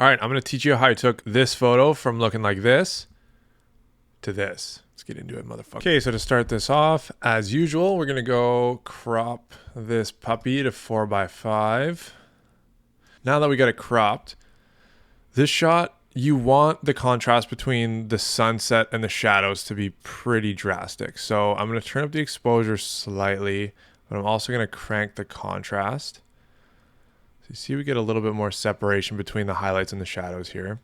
All right, I'm going to teach you how I took this photo from looking like this to this. Let's get into it, motherfucker. Okay, so to start this off, as usual, we're going to go crop this puppy to 4:5. Now that we got it cropped, this shot, you want the contrast between the sunset and the shadows to be pretty drastic. So I'm going to turn up the exposure slightly, but I'm also going to crank the contrast. So you see we get a little bit more separation between the highlights and the shadows here.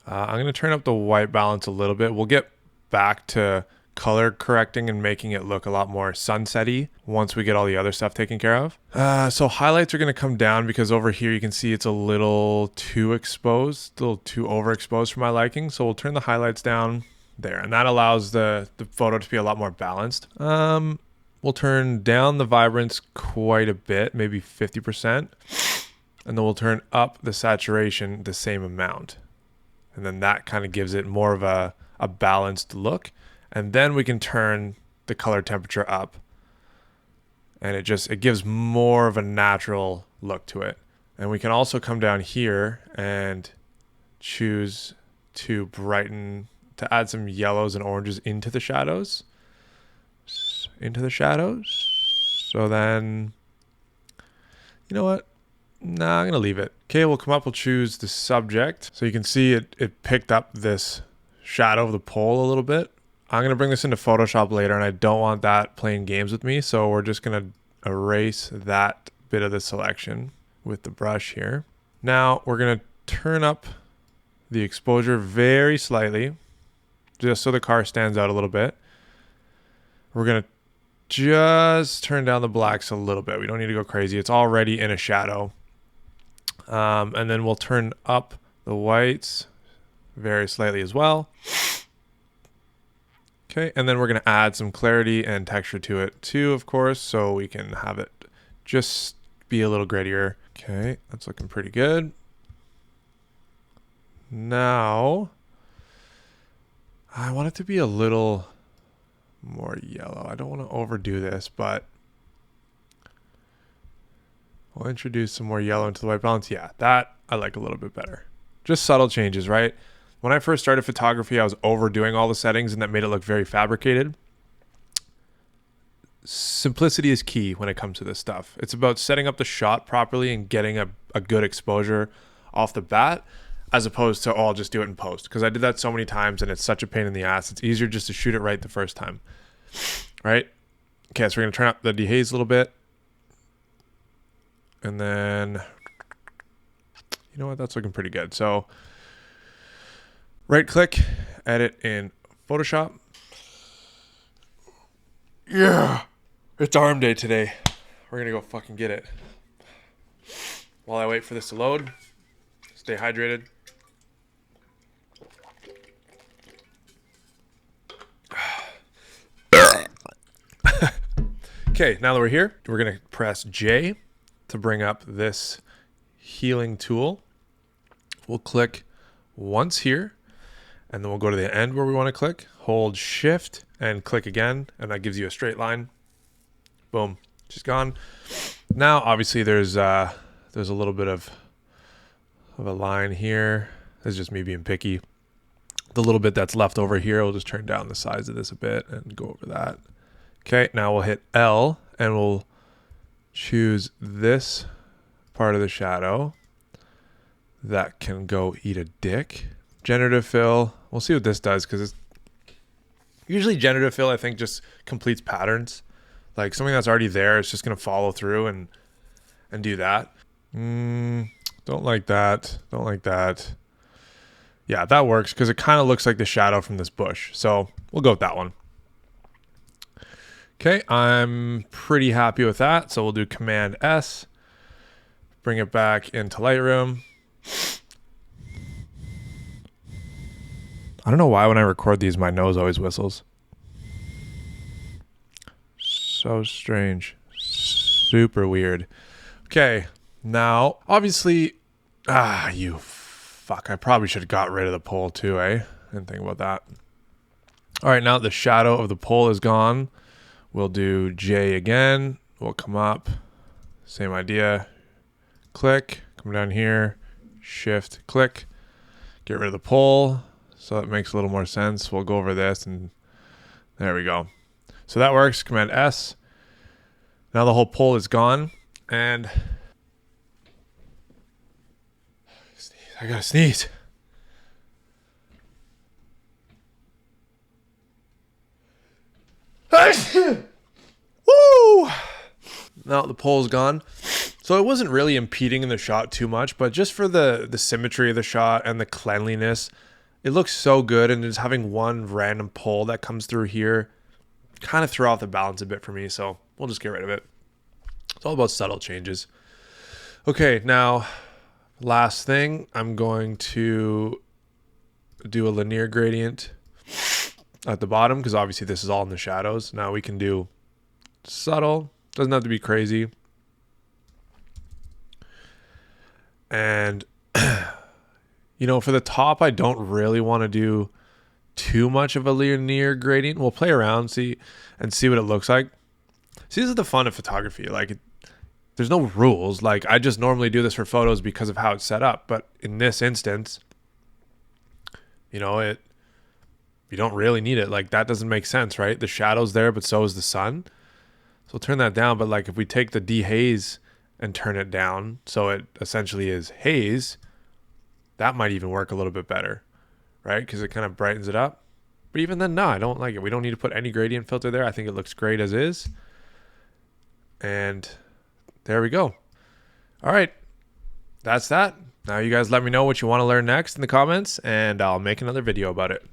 I'm going to turn up the white balance a little bit. We'll get back to color correcting and making it look a lot more sunset-y once we get all the other stuff taken care of. So highlights are going to come down because over here you can see it's a little too exposed, a little too overexposed for my liking. So we'll turn the highlights down there, and that allows the photo to be a lot more balanced. We'll turn down the vibrance quite a bit, maybe 50%, and then we'll turn up the saturation the same amount. And then that kind of gives it more of a balanced look. And then we can turn the color temperature up, and it gives more of a natural look to it. And we can also come down here and choose to brighten, to add some yellows and oranges into the shadows. So then, you know what? Nah, I'm going to leave it. Okay, we'll come up, we'll choose the subject. So you can see it picked up this shadow of the pole a little bit. I'm going to bring this into Photoshop later, and I don't want that playing games with me. So we're just going to erase that bit of the selection with the brush here. Now we're going to turn up the exposure very slightly, just so the car stands out a little bit. We're going to just turn down the blacks a little bit. We don't need to go crazy. It's already in a shadow. And then we'll turn up the whites very slightly as well. Okay, and then we're going to add some clarity and texture to it too, of course, so we can have it just be a little grittier. Okay, that's looking pretty good. Now, I want it to be a little more yellow. I don't want to overdo this, but we'll introduce some more yellow into the white balance. Yeah, that I like a little bit better. Just subtle changes, right? When I first started photography, I was overdoing all the settings, and that made it look very fabricated. Simplicity is key when it comes to this stuff. It's about setting up the shot properly and getting a good exposure off the bat, as opposed to, oh, I'll just do it in post. Because I did that so many times, and it's such a pain in the ass. It's easier just to shoot it right the first time. Right? Okay, so we're going to turn up the dehaze a little bit. And then, you know what? That's looking pretty good. So, right click, edit in Photoshop. Yeah, it's arm day today. We're going to go fucking get it. While I wait for this to load, stay hydrated. Okay, now that we're here, we're going to press J to bring up this healing tool. We'll click once here, and then we'll go to the end where we want to click, hold shift and click again, and that gives you a straight line. Boom, she's gone. Now obviously there's a little bit of a line here. This is just me being picky. The little bit that's left over here, we'll just turn down the size of this a bit and go over that. Okay, now we'll hit L and we'll choose this part of the shadow that can go eat a dick. Generative fill. We'll see what this does, because it's usually generative fill, I think, just completes patterns. Like something that's already there, it's just going to follow through and do that. Don't like that. Don't like that. Yeah, that works because it kind of looks like the shadow from this bush. So we'll go with that one. Okay, I'm pretty happy with that. So we'll do Command S, bring it back into Lightroom. I don't know why when I record these, my nose always whistles. So strange. Super weird. Okay, now, obviously, you fuck. I probably should have got rid of the pole too, eh? Didn't think about that. All right, now that the shadow of the pole is gone, we'll do J again. We'll come up. Same idea. Click, come down here, Shift click, get rid of the pole. So it makes a little more sense. We'll go over this and there we go. So that works. Command S. Now the whole pole is gone. And I gotta sneeze. Woo! Now the pole's gone. So it wasn't really impeding in the shot too much, but just for the symmetry of the shot and the cleanliness, it looks so good. And just having one random pole that comes through here kind of threw off the balance a bit for me. So we'll just get rid of it. It's all about subtle changes. Okay, now last thing, I'm going to do a linear gradient at the bottom because obviously this is all in the shadows. Now we can do subtle, doesn't have to be crazy. And you know, for the top, I don't really want to do too much of a linear gradient. We'll play around, see what it looks like. See, this is the fun of photography. Like, there's no rules. Like, I just normally do this for photos because of how it's set up. But in this instance, you know, you don't really need it. Like, that doesn't make sense, right? The shadow's there, but so is the sun. So we'll turn that down. But like, if we take the dehaze and turn it down, so it essentially is haze, that might even work a little bit better, right? Because it kind of brightens it up. But even then, no, I don't like it. We don't need to put any gradient filter there. I think it looks great as is. And there we go. All right, that's that. Now you guys let me know what you want to learn next in the comments, and I'll make another video about it.